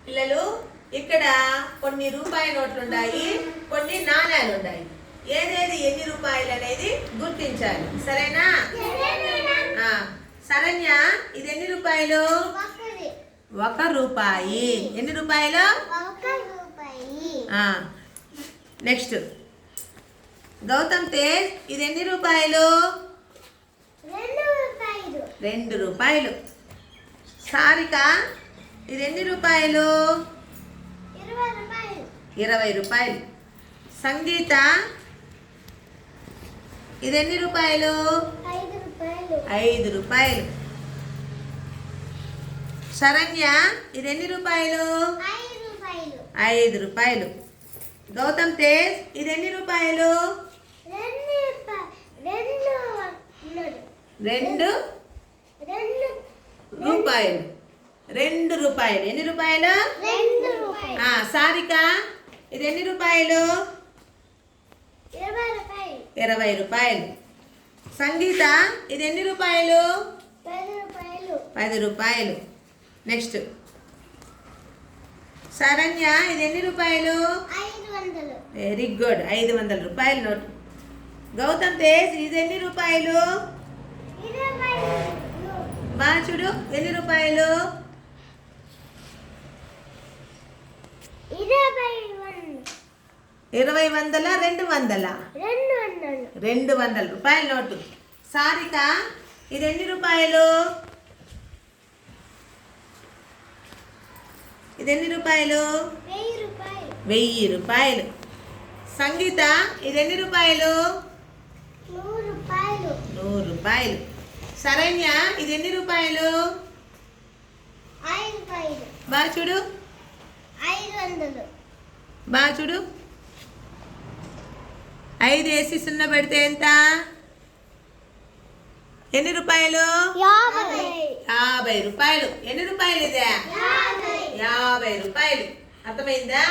పిల్లలు ఇక్కడ కొన్ని రూపాయి నోట్లు ఉన్నాయి, కొన్ని నాణ్యాలు ఉన్నాయి. ఏదేది ఎన్ని రూపాయలు అనేది గుర్తించాలి. సరేనా? శరణ్య, ఇది ఎన్ని రూపాయలు? 1 రూపాయి. ఎన్ని రూపాయలు? నెక్స్ట్ గౌతమ్ తేజ్, ఇది ఎన్ని రూపాయలు? 2 రూపాయలు. సారిక, ఇది ఎన్ని రూపాయలు? 20 రూపాయలు. సంగీత, ఇది ఎన్ని రూపాయలు? 5 రూపాయలు. శరణ్య, ఇది ఎన్ని రూపాయలు? 5 రూపాయలు. గౌతమ్ తేజ్, ఇది ఎన్ని రూపాయలు? 2 రూపాయలు. 2 రూపాయలు. ఎన్ని రూపాయలు? సారిక, ఇది ఎన్ని రూపాయలు? 20 రూపాయలు. సంగీత, ఇది ఎన్ని రూపాయలు? 10 రూపాయలు. నెక్స్ట్ శరణ్య, ఇది ఎన్ని రూపాయలు? 500. Very good. 500 రూపాయలు నోటు. గౌతమ్ తేజ్, ఇది ఎన్ని రూపాయలు? 20. బాగా చూడు, ఎన్ని రూపాయలు? 20 వందల 200? 200 రూపాయల నోటు. సారిక, ఇది ఎన్ని రూపాయలు? ఇది ఎన్ని రూపాయలు? 1000 రూపాయలు. సంగీత, ఇది ఎన్ని రూపాయలు? 100 రూపాయలు. శరణ్య, ఇది ఎన్ని రూపాయలు? 5. బాగా చూడు, 500. బాగా చూడు. 5 వేసి 0 పెడితే ఎంత? ఎన్ని రూపాయలు? 50 రూపాయలు. ఎన్ని రూపాయలు ఇదే? 50 రూపాయలు. అర్థమైందా?